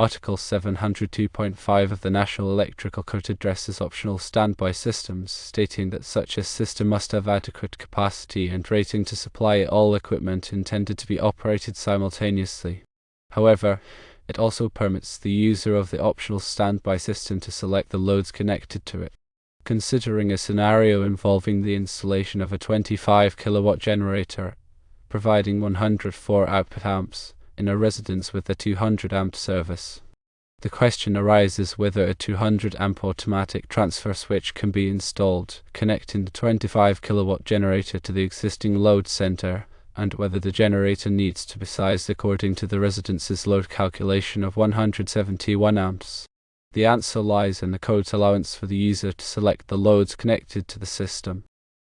Article 702.5 of the National Electrical Code addresses optional standby systems, stating that such a system must have adequate capacity and rating to supply all equipment intended to be operated simultaneously. However, it also permits the user of the optional standby system to select the loads connected to it. Considering a scenario involving the installation of a 25 kilowatt generator providing 104 output amps in a residence with a 200 amp service, the question arises whether a 200 amp automatic transfer switch can be installed, connecting the 25 kilowatt generator to the existing load center, and whether the generator needs to be sized according to the residence's load calculation of 171 amps. The answer lies in the code's allowance for the user to select the loads connected to the system.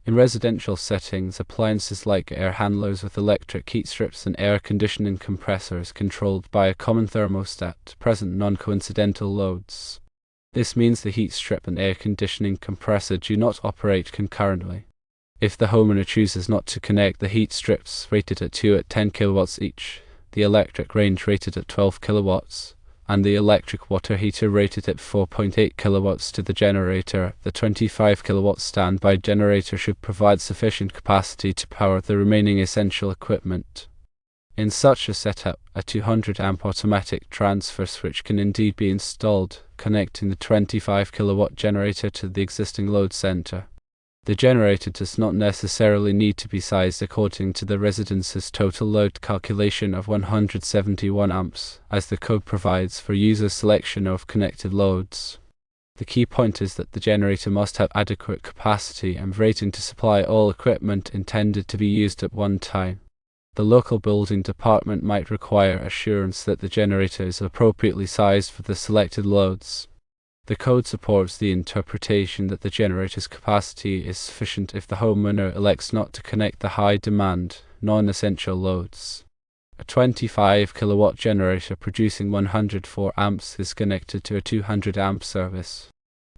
In residential settings, appliances like air handlers with electric heat strips and air conditioning compressors controlled by a common thermostat present non-coincidental loads. This means the heat strip and air conditioning compressor do not operate concurrently. If the homeowner chooses not to connect the heat strips rated at 2 at 10 kilowatts each, the electric range rated at 12 kilowatts, and the electric water heater rated at 4.8 kilowatts to the generator, the 25 kilowatt standby generator should provide sufficient capacity to power the remaining essential equipment. In such a setup, a 200 amp automatic transfer switch can indeed be installed, connecting the 25 kilowatt generator to the existing load center. The generator does not necessarily need to be sized according to the residence's total load calculation of 171 amps, as the code provides for user selection of connected loads. The key point is that the generator must have adequate capacity and rating to supply all equipment intended to be used at one time. The local building department might require assurance that the generator is appropriately sized for the selected loads. The code supports the interpretation that the generator's capacity is sufficient if the homeowner elects not to connect the high-demand, non-essential loads. A 25 kilowatt generator producing 104 amps is connected to a 200 amp service.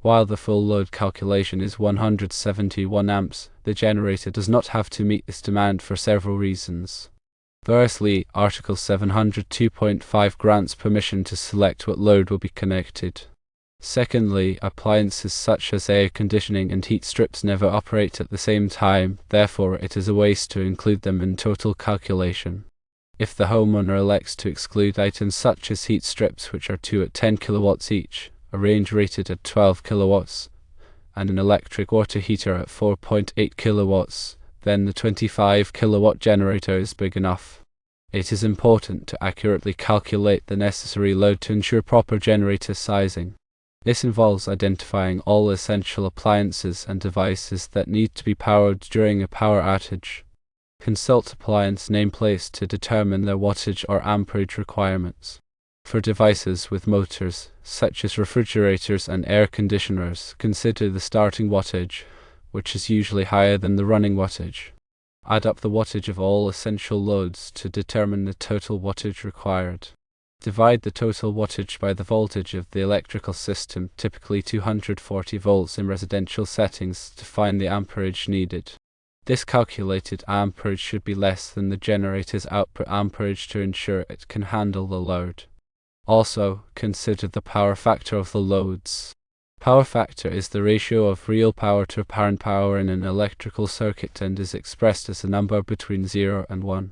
While the full load calculation is 171 amps, the generator does not have to meet this demand for several reasons. Firstly, Article 702.5 grants permission to select what load will be connected. Secondly, appliances such as air conditioning and heat strips never operate at the same time, therefore it is a waste to include them in total calculation. If the homeowner elects to exclude items such as heat strips which are 2 at 10 kilowatts each, a range rated at 12 kilowatts, and an electric water heater at 4.8 kilowatts, then the 25 kilowatt generator is big enough. It is important to accurately calculate the necessary load to ensure proper generator sizing. This involves identifying all essential appliances and devices that need to be powered during a power outage. Consult appliance nameplates to determine their wattage or amperage requirements. For devices with motors, such as refrigerators and air conditioners, consider the starting wattage, which is usually higher than the running wattage. Add up the wattage of all essential loads to determine the total wattage required. Divide the total wattage by the voltage of the electrical system, typically 240 volts in residential settings, to find the amperage needed. This calculated amperage should be less than the generator's output amperage to ensure it can handle the load. Also, consider the power factor of the loads. Power factor is the ratio of real power to apparent power in an electrical circuit and is expressed as a number between 0 and 1.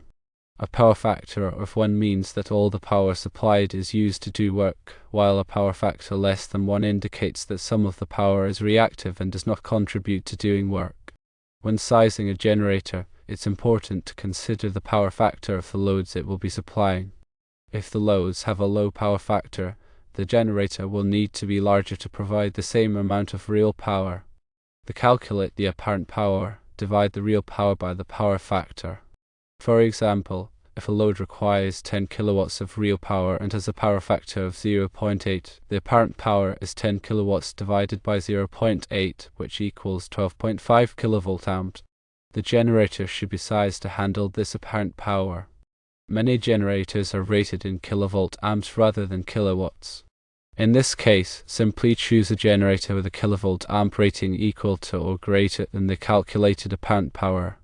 A power factor of 1 means that all the power supplied is used to do work, while a power factor less than 1 indicates that some of the power is reactive and does not contribute to doing work. When sizing a generator, it's important to consider the power factor of the loads it will be supplying. If the loads have a low power factor, the generator will need to be larger to provide the same amount of real power. To calculate the apparent power, divide the real power by the power factor. For example, if a load requires 10 kilowatts of real power and has a power factor of 0.8, the apparent power is 10 kilowatts divided by 0.8, which equals 12.5 kilovolt amps. The generator should be sized to handle this apparent power. Many generators are rated in kilovolt amps rather than kilowatts. In this case, simply choose a generator with a kilovolt amp rating equal to or greater than the calculated apparent power.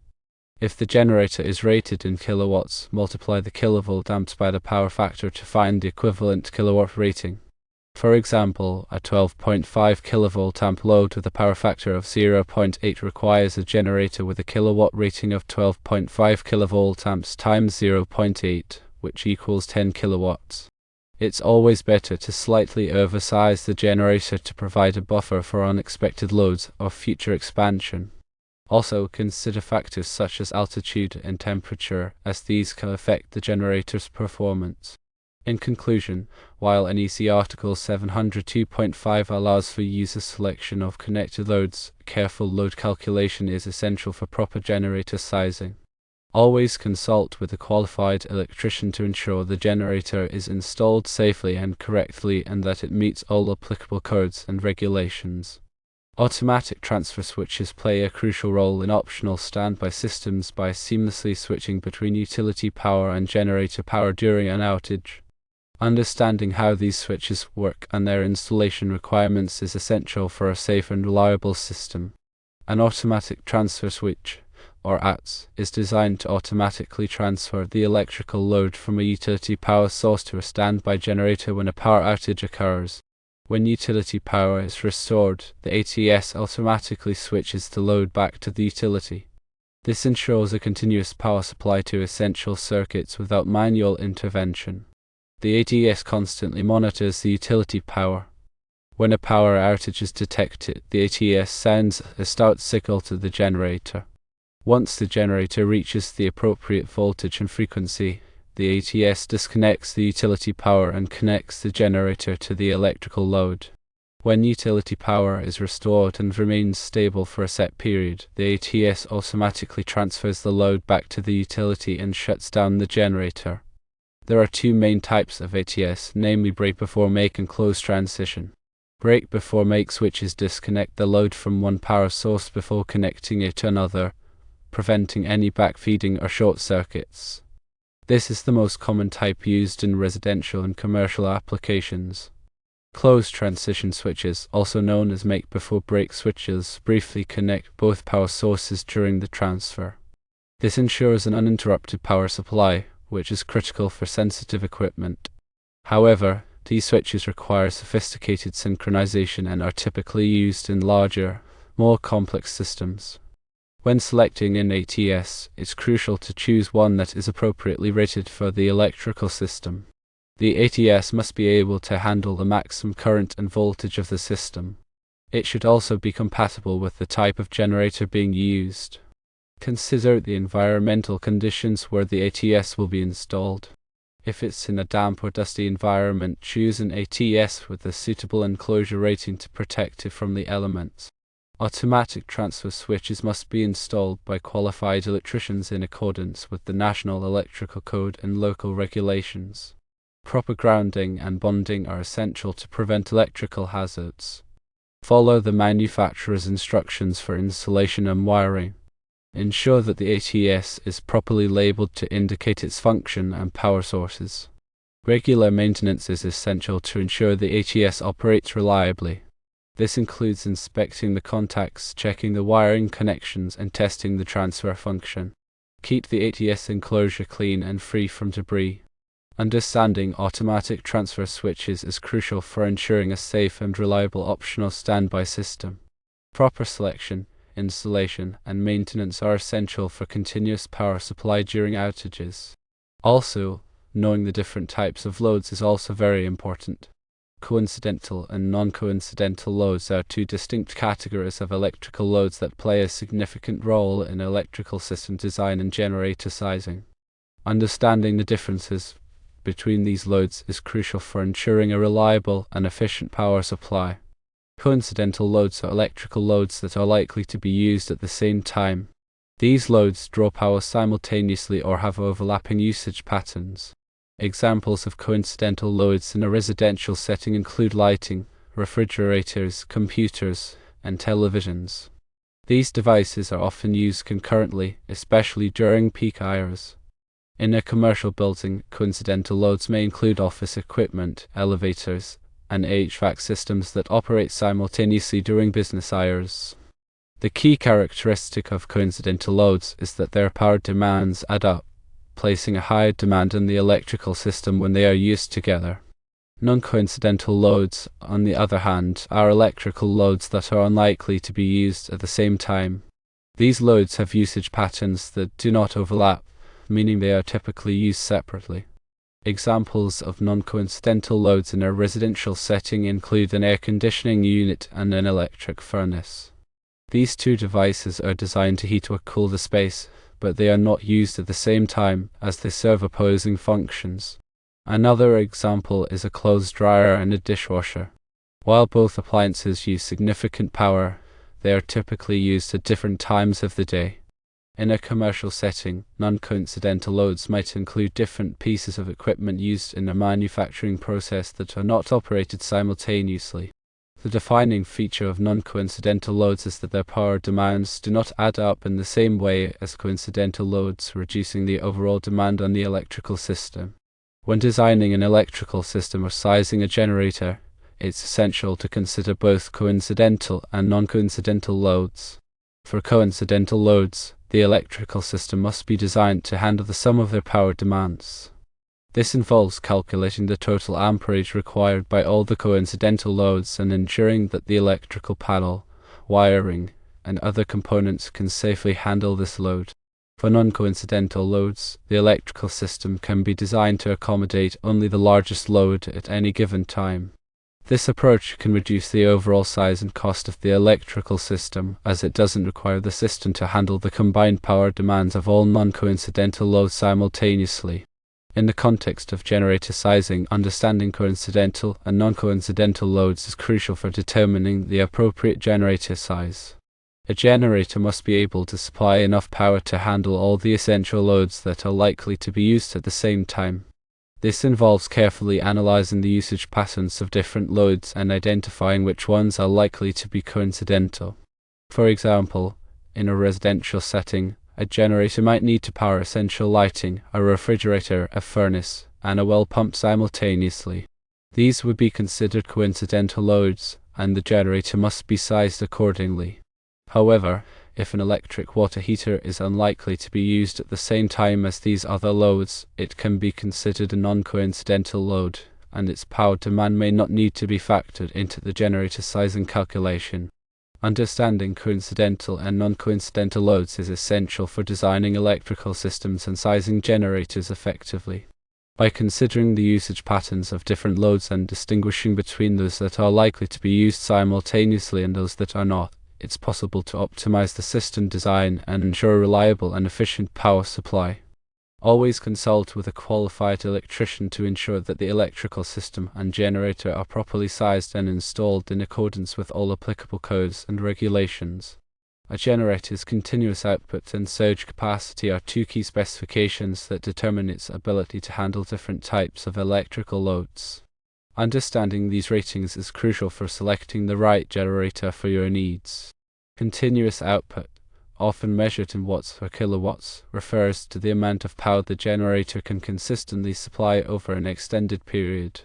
If the generator is rated in kilowatts, multiply the kilovolt amps by the power factor to find the equivalent kilowatt rating. For example, a 12.5 kilovolt amp load with a power factor of 0.8 requires a generator with a kilowatt rating of 12.5 kilovolt amps times 0.8, which equals 10 kilowatts. It's always better to slightly oversize the generator to provide a buffer for unexpected loads or future expansion. Also, consider factors such as altitude and temperature, as these can affect the generator's performance. In conclusion, while NEC Article 702.5 allows for user selection of connected loads, careful load calculation is essential for proper generator sizing. Always consult with a qualified electrician to ensure the generator is installed safely and correctly and that it meets all applicable codes and regulations. Automatic transfer switches play a crucial role in optional standby systems by seamlessly switching between utility power and generator power during an outage. Understanding how these switches work and their installation requirements is essential for a safe and reliable system. An automatic transfer switch, or ATS, is designed to automatically transfer the electrical load from a utility power source to a standby generator when a power outage occurs. When utility power is restored, the ATS automatically switches the load back to the utility. This ensures a continuous power supply to essential circuits without manual intervention. The ATS constantly monitors the utility power. When a power outage is detected, the ATS sends a start signal to the generator. Once the generator reaches the appropriate voltage and frequency, the ATS disconnects the utility power and connects the generator to the electrical load. When utility power is restored and remains stable for a set period, the ATS automatically transfers the load back to the utility and shuts down the generator. There are two main types of ATS, namely break before make and close transition. Break before make switches disconnect the load from one power source before connecting it to another, preventing any backfeeding or short circuits. This is the most common type used in residential and commercial applications. Closed transition switches, also known as make before break switches, briefly connect both power sources during the transfer. This ensures an uninterrupted power supply, which is critical for sensitive equipment. However, these switches require sophisticated synchronization and are typically used in larger, more complex systems. When selecting an ATS, it's crucial to choose one that is appropriately rated for the electrical system. The ATS must be able to handle the maximum current and voltage of the system. It should also be compatible with the type of generator being used. Consider the environmental conditions where the ATS will be installed. If it's in a damp or dusty environment, choose an ATS with a suitable enclosure rating to protect it from the elements. Automatic transfer switches must be installed by qualified electricians in accordance with the National Electrical Code and local regulations. Proper grounding and bonding are essential to prevent electrical hazards. Follow the manufacturer's instructions for installation and wiring. Ensure that the ATS is properly labeled to indicate its function and power sources. Regular maintenance is essential to ensure the ATS operates reliably. This includes inspecting the contacts, checking the wiring connections, and testing the transfer function. Keep the ATS enclosure clean and free from debris. Understanding automatic transfer switches is crucial for ensuring a safe and reliable optional standby system. Proper selection, installation, and maintenance are essential for continuous power supply during outages. Also, knowing the different types of loads is also very important. Coincidental and non-coincidental loads are two distinct categories of electrical loads that play a significant role in electrical system design and generator sizing. Understanding the differences between these loads is crucial for ensuring a reliable and efficient power supply. Coincidental loads are electrical loads that are likely to be used at the same time. These loads draw power simultaneously or have overlapping usage patterns. Examples of coincidental loads in a residential setting include lighting, refrigerators, computers, and televisions. These devices are often used concurrently, especially during peak hours. In a commercial building, coincidental loads may include office equipment, elevators, and HVAC systems that operate simultaneously during business hours. The key characteristic of coincidental loads is that their power demands add up, placing a higher demand on the electrical system when they are used together. Non-coincidental loads, on the other hand, are electrical loads that are unlikely to be used at the same time. These loads have usage patterns that do not overlap, meaning they are typically used separately. Examples of non-coincidental loads in a residential setting include an air conditioning unit and an electric furnace. These two devices are designed to heat or cool the space, but they are not used at the same time as they serve opposing functions. Another example is a clothes dryer and a dishwasher. While both appliances use significant power, they are typically used at different times of the day. In a commercial setting, non-coincidental loads might include different pieces of equipment used in a manufacturing process that are not operated simultaneously. The defining feature of non-coincidental loads is that their power demands do not add up in the same way as coincidental loads, reducing the overall demand on the electrical system. When designing an electrical system or sizing a generator, it's essential to consider both coincidental and non-coincidental loads. For coincidental loads, the electrical system must be designed to handle the sum of their power demands. This involves calculating the total amperage required by all the coincidental loads and ensuring that the electrical panel, wiring, and other components can safely handle this load. For non-coincidental loads, the electrical system can be designed to accommodate only the largest load at any given time. This approach can reduce the overall size and cost of the electrical system, as it doesn't require the system to handle the combined power demands of all non-coincidental loads simultaneously. In the context of generator sizing, understanding coincidental and non-coincidental loads is crucial for determining the appropriate generator size. A generator must be able to supply enough power to handle all the essential loads that are likely to be used at the same time. This involves carefully analyzing the usage patterns of different loads and identifying which ones are likely to be coincidental. For example, in a residential setting, a generator might need to power essential lighting, a refrigerator, a furnace, and a well pump simultaneously. These would be considered coincidental loads, and the generator must be sized accordingly. However, if an electric water heater is unlikely to be used at the same time as these other loads, it can be considered a non-coincidental load, and its power demand may not need to be factored into the generator sizing calculation. Understanding coincidental and non-coincidental loads is essential for designing electrical systems and sizing generators effectively. By considering the usage patterns of different loads and distinguishing between those that are likely to be used simultaneously and those that are not, it's possible to optimize the system design and ensure reliable and efficient power supply. Always consult with a qualified electrician to ensure that the electrical system and generator are properly sized and installed in accordance with all applicable codes and regulations. A generator's continuous output and surge capacity are two key specifications that determine its ability to handle different types of electrical loads. Understanding these ratings is crucial for selecting the right generator for your needs. Continuous output, often measured in watts or kilowatts, refers to the amount of power the generator can consistently supply over an extended period.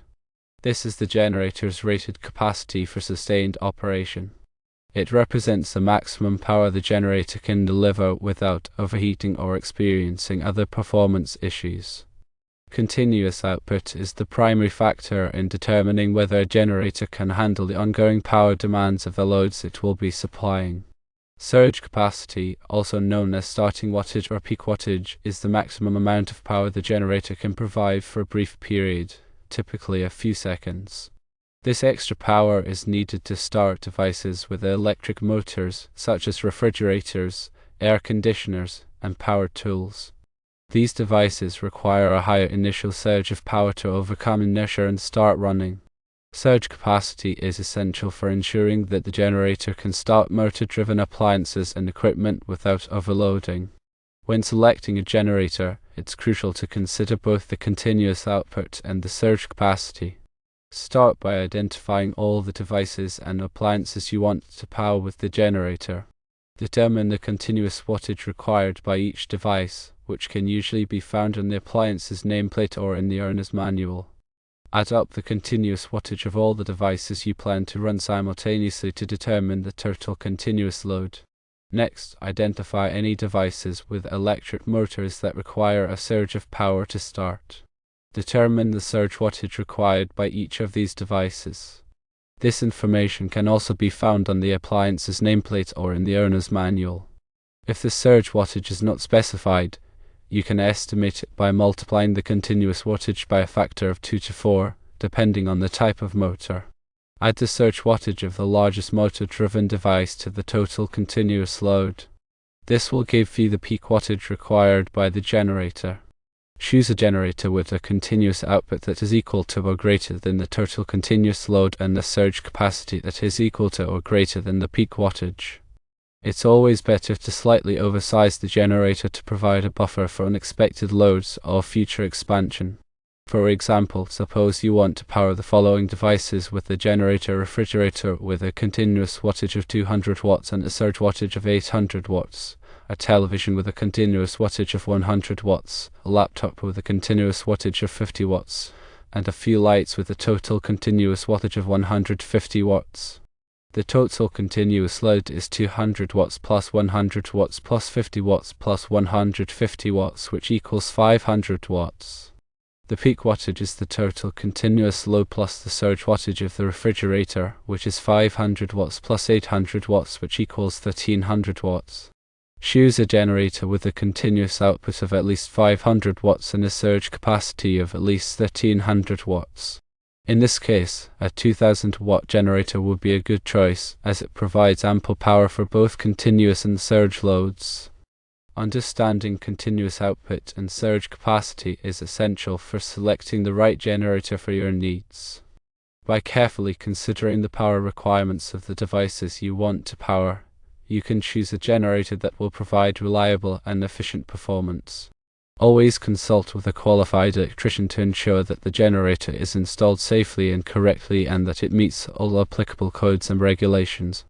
This is the generator's rated capacity for sustained operation. It represents the maximum power the generator can deliver without overheating or experiencing other performance issues. Continuous output is the primary factor in determining whether a generator can handle the ongoing power demands of the loads it will be supplying. Surge capacity, also known as starting wattage or peak wattage, is the maximum amount of power the generator can provide for a brief period, typically a few seconds. This extra power is needed to start devices with electric motors, such as refrigerators, air conditioners, and power tools. These devices require a higher initial surge of power to overcome inertia and start running. Surge capacity is essential for ensuring that the generator can start motor-driven appliances and equipment without overloading. When selecting a generator, it's crucial to consider both the continuous output and the surge capacity. Start by identifying all the devices and appliances you want to power with the generator. Determine the continuous wattage required by each device, which can usually be found on the appliance's nameplate or in the owner's manual. Add up the continuous wattage of all the devices you plan to run simultaneously to determine the total continuous load. Next, identify any devices with electric motors that require a surge of power to start. Determine the surge wattage required by each of these devices. This information can also be found on the appliance's nameplate or in the owner's manual. If the surge wattage is not specified, you can estimate it by multiplying the continuous wattage by a factor of 2 to 4, depending on the type of motor. Add the surge wattage of the largest motor-driven device to the total continuous load. This will give you the peak wattage required by the generator. Choose a generator with a continuous output that is equal to or greater than the total continuous load and the surge capacity that is equal to or greater than the peak wattage. It's always better to slightly oversize the generator to provide a buffer for unexpected loads or future expansion. For example, suppose you want to power the following devices with a generator: refrigerator with a continuous wattage of 200 watts and a surge wattage of 800 watts, a television with a continuous wattage of 100 watts, a laptop with a continuous wattage of 50 watts, and a few lights with a total continuous wattage of 150 watts. The total continuous load is 200 watts plus 100 watts plus 50 watts plus 150 watts, which equals 500 watts. The peak wattage is the total continuous load plus the surge wattage of the refrigerator, which is 500 watts plus 800 watts, which equals 1300 watts. Choose a generator with a continuous output of at least 500 watts and a surge capacity of at least 1300 watts. In this case, a 2000 watt generator would be a good choice, as it provides ample power for both continuous and surge loads. Understanding continuous output and surge capacity is essential for selecting the right generator for your needs. By carefully considering the power requirements of the devices you want to power, you can choose a generator that will provide reliable and efficient performance. Always consult with a qualified electrician to ensure that the generator is installed safely and correctly and that it meets all applicable codes and regulations.